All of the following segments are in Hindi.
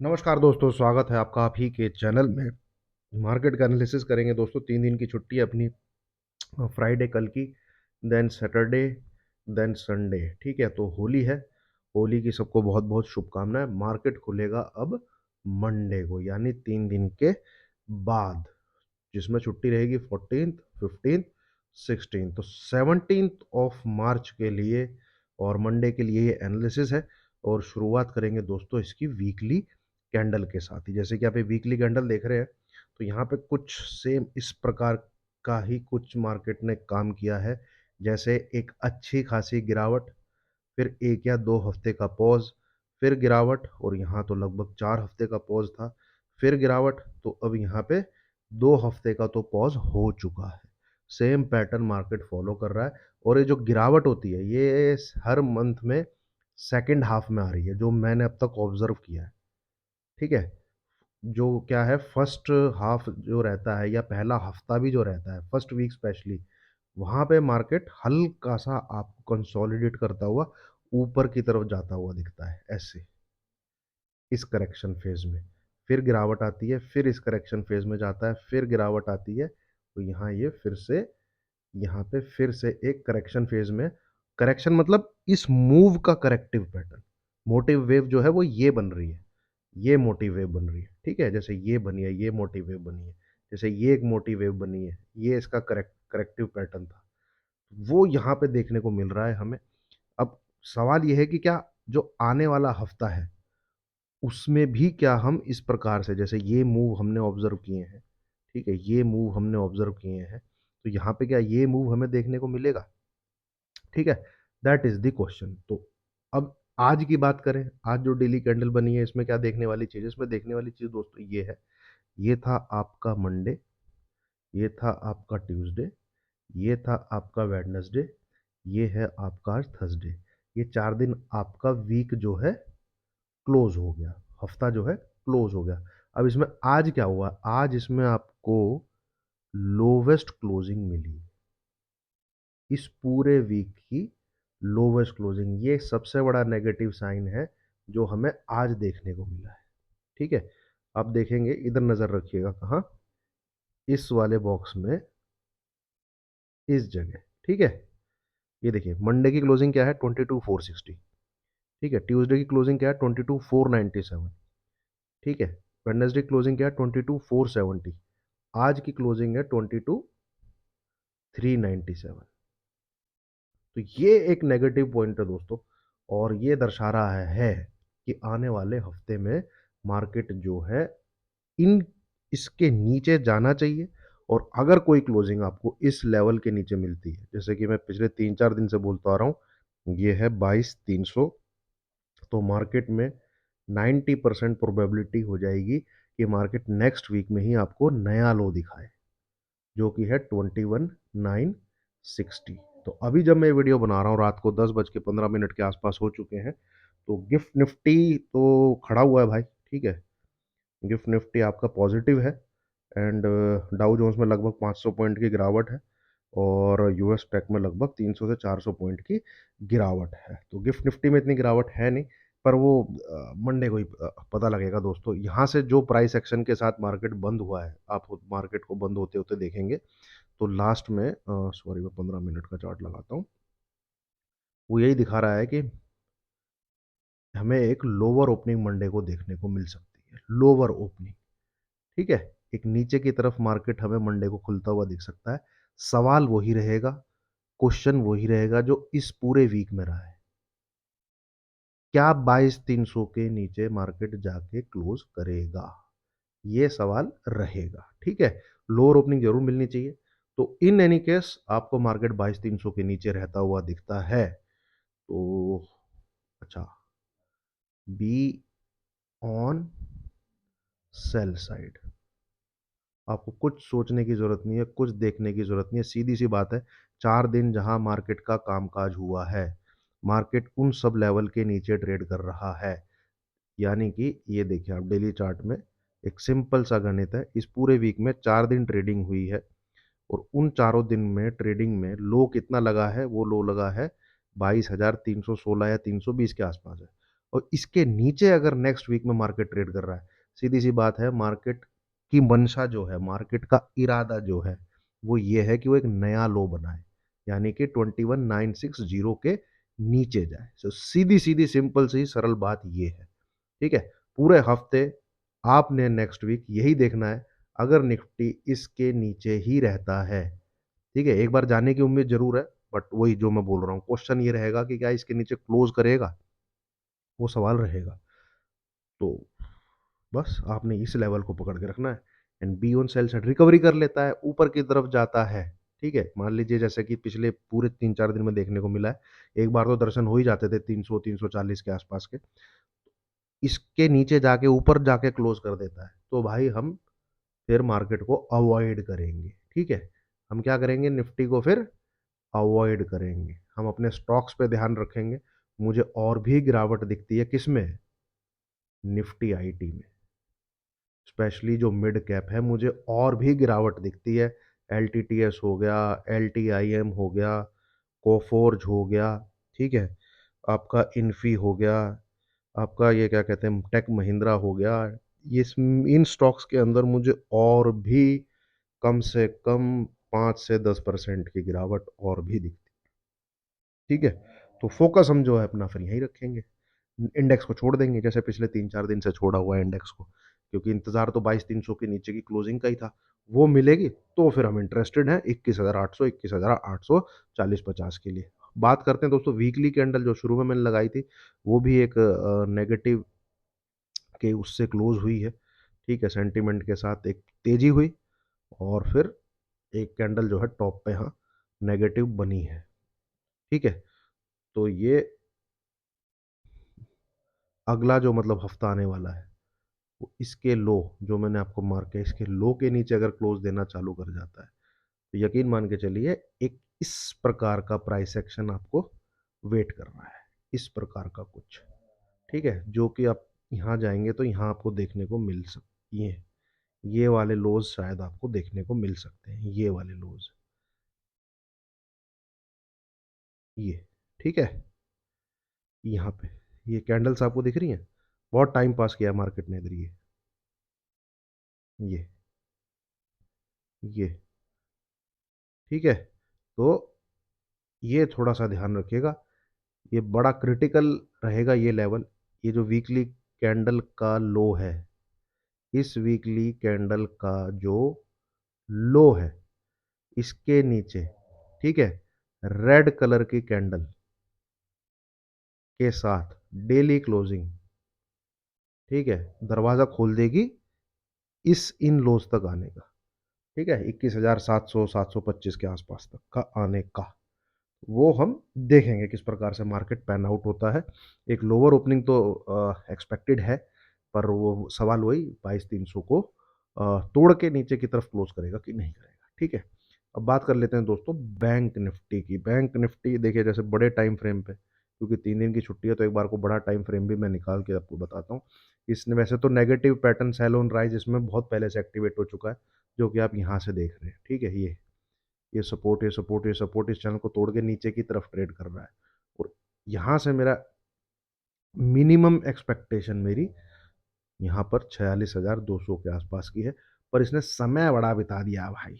नमस्कार दोस्तों, स्वागत है आपका आप ही के चैनल में। मार्केट का एनालिसिस करेंगे दोस्तों। 3 दिन की छुट्टी है अपनी। फ्राइडे कल की, देन सैटरडे, देन संडे। ठीक है, तो होली है। होली की सबको बहुत बहुत शुभकामनाएं। मार्केट खुलेगा अब मंडे को, यानी 3 दिन के बाद, जिसमें छुट्टी रहेगी 14th, 15th, 16th। तो 17th ऑफ मार्च के लिए और मंडे के लिए ये एनालिसिस है। और शुरुआत करेंगे दोस्तों इसकी वीकली कैंडल के साथ ही। जैसे कि आप ये वीकली कैंडल देख रहे हैं, तो यहाँ पे कुछ सेम इस प्रकार का ही कुछ मार्केट ने काम किया है। जैसे एक अच्छी खासी गिरावट, फिर 1 या 2 हफ्ते का पॉज, फिर गिरावट, और यहाँ तो लगभग 4 हफ्ते का पॉज था, फिर गिरावट। तो अब यहाँ पे 2 हफ्ते का तो पॉज हो चुका है। सेम पैटर्न मार्केट फॉलो कर रहा है। और ये जो गिरावट होती है, ये हर मंथ में सेकंड हाफ में आ रही है, जो मैंने अब तक ऑब्जर्व किया है। ठीक है, जो क्या है, फर्स्ट हाफ जो रहता है, या पहला हफ्ता भी जो रहता है, फर्स्ट वीक स्पेशली, वहाँ पे मार्केट हल्का सा आपको कंसोलिडेट करता हुआ ऊपर की तरफ जाता हुआ दिखता है, ऐसे इस करेक्शन फेज में। फिर गिरावट आती है, फिर इस करेक्शन फेज में जाता है, फिर गिरावट आती है। तो यहाँ ये फिर से, यहाँ पे फिर से एक करेक्शन फेज में। करेक्शन मतलब इस मूव का करेक्टिव पैटर्न, मोटिव वेव जो है वो ये बन रही है। ये मोटी वेव बन रही है। ठीक है, जैसे ये बनी है, ये मोटी वेव बनी है। जैसे ये एक मोटी वेव बनी है, ये इसका करेक्टिव पैटर्न था। वो यहाँ पे देखने को मिल रहा है हमें। अब सवाल ये है कि क्या जो आने वाला हफ्ता है, उसमें भी क्या हम इस प्रकार से, जैसे ये मूव हमने ऑब्जर्व किए हैं, ठीक है, ये मूव हमने ऑब्जर्व किए हैं, तो यहाँ पे क्या ये मूव हमें देखने को मिलेगा? ठीक है, दैट इज द क्वेश्चन। तो अब आज की बात करें, आज जो डेली कैंडल बनी है, इसमें क्या देखने वाली चीज? इसमें देखने वाली चीज दोस्तों ये है। ये था आपका मंडे, ये था आपका ट्यूसडे, ये था आपका वेडनेसडे, ये है आपका आज थर्सडे। ये 4 दिन आपका वीक जो है क्लोज हो गया, हफ्ता जो है क्लोज हो गया। अब इसमें आज क्या हुआ? आज इसमें आपको लोवेस्ट क्लोजिंग मिली, इस पूरे वीक की लोवेस्ट क्लोजिंग। ये सबसे बड़ा नेगेटिव साइन है जो हमें आज देखने को मिला है। ठीक है, आप देखेंगे, इधर नजर रखिएगा, कहाँ? इस वाले बॉक्स में, इस जगह। ठीक है, ये देखिए, मंडे की क्लोजिंग क्या है? 22,460। ठीक है, ट्यूसडे की क्लोजिंग क्या है? 22,497। ठीक है, वेडनेसडे क्लोजिंग क्या है? 22,470। आज की क्लोजिंग है 22,397। तो ये एक नेगेटिव पॉइंट है दोस्तों। और ये दर्शा रहा है कि आने वाले हफ्ते में मार्केट जो है इन इसके नीचे जाना चाहिए। और अगर कोई क्लोजिंग आपको इस लेवल के नीचे मिलती है, जैसे कि मैं पिछले 3-4 दिन से बोलता आ रहा हूँ, ये है 22,300, तो मार्केट में 90% प्रोबेबिलिटी हो जाएगी कि मार्केट नेक्स्ट वीक में ही आपको नया लो दिखाए, जो कि है 21,960। तो अभी जब मैं वीडियो बना रहा हूँ, रात को 10:15 के आसपास हो चुके हैं, तो गिफ्ट निफ्टी तो खड़ा हुआ है भाई। ठीक है, गिफ्ट निफ्टी आपका पॉजिटिव है। एंड डाउ जोन्स में लगभग 500 पॉइंट की गिरावट है, और यूएस टेक में लगभग 300 से 400 पॉइंट की गिरावट है। तो गिफ्ट निफ्टी में इतनी गिरावट है नहीं, पर वो मंडे को ही पता लगेगा दोस्तों। यहाँ से जो प्राइस एक्शन के साथ मार्केट बंद हुआ है, आप मार्केट को बंद होते होते देखेंगे, तो लास्ट में, सॉरी, मैं 15 मिनट का चार्ट लगाता हूँ, वो यही दिखा रहा है कि हमें एक लोअर ओपनिंग मंडे को देखने को मिल सकती है, लोअर ओपनिंग। ठीक है, एक नीचे की तरफ मार्केट हमें मंडे को खुलता हुआ दिख सकता है। सवाल वही रहेगा, क्वेश्चन वही रहेगा जो इस पूरे वीक में रहा है, क्या 22,300 के नीचे मार्केट जाके क्लोज करेगा? ये सवाल रहेगा। ठीक है, लोअर ओपनिंग जरूर मिलनी चाहिए। तो इन एनी केस आपको मार्केट 22,300 के नीचे रहता हुआ दिखता है, तो अच्छा, बी ऑन सेल साइड। आपको कुछ सोचने की जरूरत नहीं है, कुछ देखने की जरूरत नहीं है, सीधी सी बात है। 4 दिन जहां मार्केट का कामकाज हुआ है, मार्केट उन सब लेवल के नीचे ट्रेड कर रहा है। यानी कि ये देखिए, आप डेली चार्ट में एक सिंपल सा गणित है, इस पूरे वीक में 4 दिन ट्रेडिंग हुई है, और उन चारों दिन में ट्रेडिंग में लो कितना लगा है? वो लो लगा है 22,316 या 320 के आसपास है। और इसके नीचे अगर नेक्स्ट वीक में मार्केट ट्रेड कर रहा है, सीधी सी बात है, मार्केट की मंशा जो है, मार्केट का इरादा जो है, वो ये है कि वो एक नया लो बनाए, यानी कि 21,960 के नीचे जाए। तो सीधी सीधी सिंपल सी सरल बात ये है। ठीक है, पूरे हफ्ते आपने नेक्स्ट वीक यही देखना है। अगर निफ्टी इसके नीचे ही रहता है, ठीक है, एक बार जाने की उम्मीद जरूर है, बट वही जो मैं बोल रहा हूँ, क्वेश्चन ये रहेगा कि क्या इसके नीचे क्लोज करेगा, वो सवाल रहेगा। तो बस आपने इस लेवल को पकड़ के रखना है। And be on sell side, recovery कर लेता है, ऊपर की तरफ जाता है, ठीक है, मान लीजिए जैसे कि पिछले पूरे 3-4 दिन में देखने को मिला है, एक बार तो दर्शन हो ही जाते थे 300-340 के आसपास के, इसके नीचे जाके ऊपर जाके क्लोज कर देता है, तो भाई हम फिर मार्केट को अवॉइड करेंगे। ठीक है, हम क्या करेंगे, निफ्टी को फिर अवॉइड करेंगे, हम अपने स्टॉक्स पे ध्यान रखेंगे। मुझे और भी गिरावट दिखती है किसमें, निफ्टी आईटी में, स्पेशली जो मिड कैप है, मुझे और भी गिरावट दिखती है। एल टी टी एस हो गया, एल टी आई एम हो गया, कोफोर्ज हो गया, ठीक है, आपका इन्फी हो गया, आपका ये क्या कहते हैं टेक महिंद्रा हो गया, ये इन स्टॉक्स के अंदर मुझे और भी कम से कम 5 से 10% की गिरावट और भी दिखती है। ठीक है, तो फोकस हम जो है अपना फिर यहीं रखेंगे, इंडेक्स को छोड़ देंगे जैसे पिछले 3-4 दिन से छोड़ा हुआ है इंडेक्स को, क्योंकि इंतजार तो 22,300 के नीचे की क्लोजिंग का ही था, वो मिलेगी तो फिर हम इंटरेस्टेड हैं 21,800, 21,840-50 के लिए। बात करते हैं दोस्तों वीकली कैंडल, जो शुरू में मैंने लगाई थी, वो भी एक नेगेटिव के उससे क्लोज हुई है। ठीक है, सेंटीमेंट के साथ एक तेजी हुई, और फिर एक कैंडल जो है टॉप पे यहाँ नेगेटिव बनी है। ठीक है, तो ये अगला जो मतलब हफ्ता आने वाला है, वो इसके लो जो मैंने आपको मार्क किया, इसके लो के नीचे अगर क्लोज देना चालू कर जाता है, तो यकीन मान के चलिए एक इस प्रकार का प्राइस एक्शन आपको वेट कर रहा है, इस प्रकार का कुछ। ठीक है, जो कि आप यहाँ जाएंगे तो यहाँ आपको देखने को मिल सकती है, ये वाले लोज शायद आपको देखने को मिल सकते हैं, ये वाले लोज, ये, ठीक है, यहाँ पे ये कैंडल्स आपको दिख रही हैं, बहुत टाइम पास किया मार्केट ने इधर, ये, ठीक है, तो ये थोड़ा सा ध्यान रखिएगा, ये बड़ा क्रिटिकल रहेगा ये लेवल, ये जो वीकली कैंडल का लो है, इस वीकली कैंडल का जो लो है, इसके नीचे, ठीक है, रेड कलर की कैंडल के साथ डेली क्लोजिंग, ठीक है, दरवाजा खोल देगी इस इन लोज तक आने का। ठीक है, 21,700 725 के आसपास तक का आने का, वो हम देखेंगे किस प्रकार से मार्केट पैन आउट होता है। एक लोअर ओपनिंग तो एक्सपेक्टेड है, पर वो सवाल वही 22,300 को तोड़ के नीचे की तरफ क्लोज करेगा कि नहीं करेगा। ठीक है, अब बात कर लेते हैं दोस्तों बैंक निफ्टी की। बैंक निफ्टी देखिए जैसे बड़े टाइम फ्रेम पे, क्योंकि 3 दिन की छुट्टी है तो एक बार को बड़ा टाइम फ्रेम भी मैं निकाल के आपको बताता हूँ। इसने वैसे तो negative pattern sell on rise इसमें बहुत पहले से एक्टिवेट हो चुका है, जो कि आप यहाँ से देख रहे हैं। ठीक है, ये सपोर्ट, ये सपोर्ट, ये सपोर्ट इस चैनल को तोड़ के नीचे की तरफ ट्रेड कर रहा है, और यहाँ से मेरा मिनिमम एक्सपेक्टेशन मेरी यहाँ पर 46,200 के आसपास की है, पर इसने समय बड़ा बिता दिया भाई,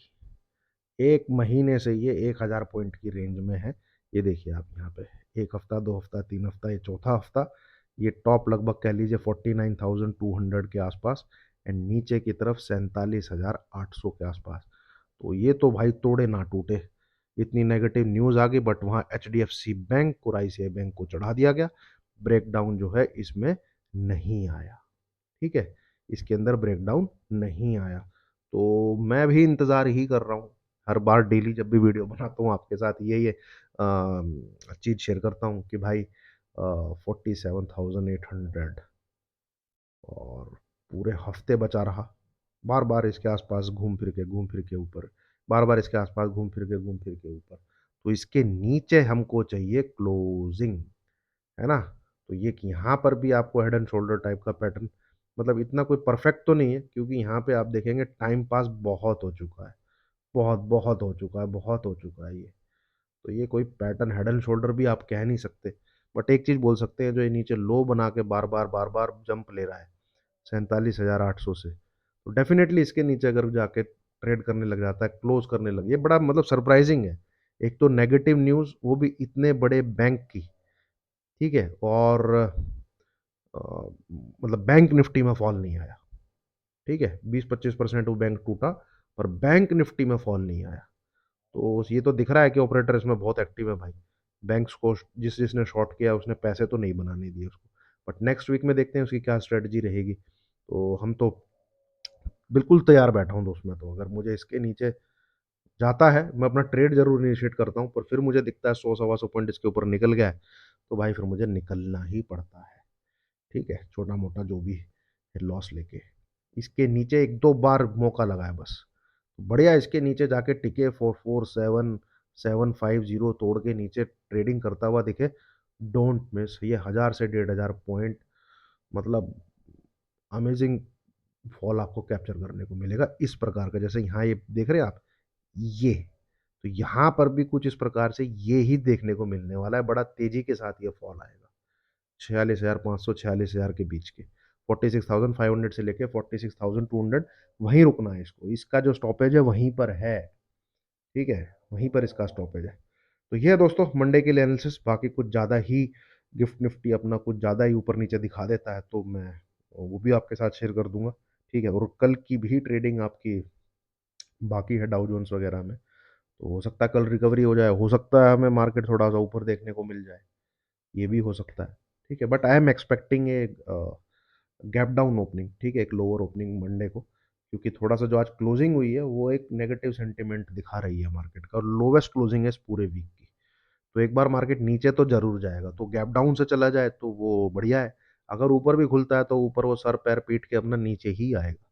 एक महीने से ये 1,000 पॉइंट की रेंज में है। ये देखिए आप यहाँ पे, एक हफ्ता, 2 हफ्ता, 3 हफ्ता, ये चौथा हफ्ता, ये टॉप लगभग कह लीजिए 49,200 के आसपास, एंड नीचे की तरफ 47,800 के आसपास। तो ये तो भाई तोड़े ना टूटे, इतनी नेगेटिव न्यूज़ आ गई, बट वहाँ H D F C bank और आई सी आई बैंक को चढ़ा दिया गया, ब्रेकडाउन जो है इसमें नहीं आया। ठीक है, इसके अंदर ब्रेकडाउन नहीं आया, तो मैं भी इंतज़ार ही कर रहा हूँ। हर बार डेली जब भी वीडियो बनाता हूँ आपके साथ ये चीज़ शेयर करता हूँ कि भाई 47,800, और पूरे हफ्ते बचा रहा, बार बार इसके आसपास घूम फिर के ऊपर, बार बार इसके आसपास घूम फिर के ऊपर, तो इसके नीचे हमको चाहिए क्लोजिंग, है ना। तो ये कि यहाँ पर भी आपको हेड एंड शोल्डर टाइप का पैटर्न, मतलब इतना कोई परफेक्ट तो नहीं है, क्योंकि यहाँ पे आप देखेंगे टाइम पास बहुत हो चुका है, बहुत बहुत हो चुका है, बहुत हो चुका है ये, तो ये कोई पैटर्न हेड एंड शोल्डर भी आप कह नहीं सकते। बट एक चीज़ बोल सकते हैं, जो ये नीचे लो बना के बार बार जंप ले रहा है 47,800 से, तो डेफिनेटली इसके नीचे अगर जाके ट्रेड करने लग जाता है, क्लोज करने लग, ये बड़ा मतलब सरप्राइजिंग है। एक तो नेगेटिव न्यूज़, वो भी इतने बड़े बैंक की, ठीक है, और मतलब बैंक निफ्टी में फॉल नहीं आया, ठीक है, 20-25% वो बैंक टूटा, पर बैंक निफ्टी में फॉल नहीं आया। तो ये तो दिख रहा है कि ऑपरेटर इसमें बहुत एक्टिव है भाई। बैंक्स को जिसने शॉर्ट किया उसने पैसे तो नहीं बनाने दिए उसको। बट नेक्स्ट वीक में देखते हैं उसकी क्या स्ट्रेटजी रहेगी। तो हम तो बिल्कुल तैयार बैठा हूँ दोस्त। मैं तो अगर मुझे इसके नीचे जाता है, मैं अपना ट्रेड जरूर इनिशिएट करता हूँ, पर फिर मुझे दिखता है 100 सवा 100 पॉइंट इसके ऊपर निकल गया है, तो भाई फिर मुझे निकलना ही पड़ता है। ठीक है, छोटा मोटा जो भी है लॉस लेके। इसके नीचे एक दो बार मौका लगा है बस, बढ़िया इसके नीचे जाके टिके, 447,750 तोड़ के नीचे ट्रेडिंग करता हुआ दिखे, डोंट मिस। ये 1,000 से 1,500 पॉइंट, मतलब अमेजिंग फॉल आपको कैप्चर करने को मिलेगा इस प्रकार का, जैसे यहाँ ये देख रहे हैं आप, ये तो यहाँ पर भी कुछ इस प्रकार से ये ही देखने को मिलने वाला है, बड़ा तेजी के साथ ये फॉल आएगा। 46,500 46,000 के बीच के, 46,500 से लेके 46,200, वहीं रुकना है इसको। इसका जो स्टॉपेज है वहीं पर है, ठीक है, वहीं पर इसका स्टॉपेज है। तो ये है दोस्तों मंडे के लिए एनालिसिस। बाकी कुछ ज़्यादा ही गिफ्ट निफ्टी अपना कुछ ज़्यादा ही ऊपर नीचे दिखा देता है तो मैं वो भी आपके साथ शेयर कर दूंगा, ठीक है। और कल की भी ट्रेडिंग आपकी बाकी है डाउ जोन्स वगैरह में, तो हो सकता है कल रिकवरी हो जाए, हो सकता है हमें मार्केट थोड़ा सा ऊपर देखने को मिल जाए, ये भी हो सकता है, ठीक है। But I am expecting a gap down opening, ठीक है, एक लोअर ओपनिंग मंडे को, क्योंकि थोड़ा सा जो आज क्लोजिंग हुई है वो एक नेगेटिव सेंटिमेंट दिखा रही है मार्केट का, और लोवेस्ट क्लोजिंग है इस पूरे वीक की। तो एक बार मार्केट नीचे तो जरूर जाएगा, तो गैप डाउन से चला जाए तो वो बढ़िया है। अगर ऊपर भी खुलता है तो ऊपर वो सर पैर पीट के अपना नीचे ही आएगा,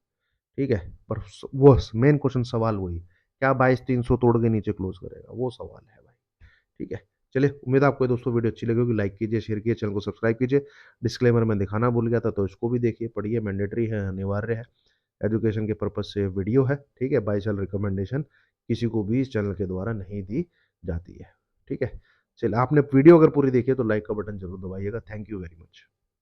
ठीक है। पर वो मेन क्वेश्चन सवाल वही, क्या 22,300 तोड़ के नीचे क्लोज करेगा, वो सवाल है भाई, ठीक है। चलिए, उम्मीद है आपको ये दोस्तों वीडियो अच्छी लगी होगी। लाइक कीजिए, शेयर कीजिए, चैनल को सब्सक्राइब कीजिए। डिस्क्लेमर मैं दिखाना भूल गया था, तो इसको भी देखिए, पढ़िए, मैंडेटरी है, अनिवार्य है, एजुकेशन के पर्पज से वीडियो है, ठीक है। बाय सेल रिकमेंडेशन किसी को भी इस चैनल के द्वारा नहीं दी जाती है, ठीक है। चलिए, आपने वीडियो अगर पूरी देखी है तो लाइक का बटन जरूर दबाइएगा। Thank you very much.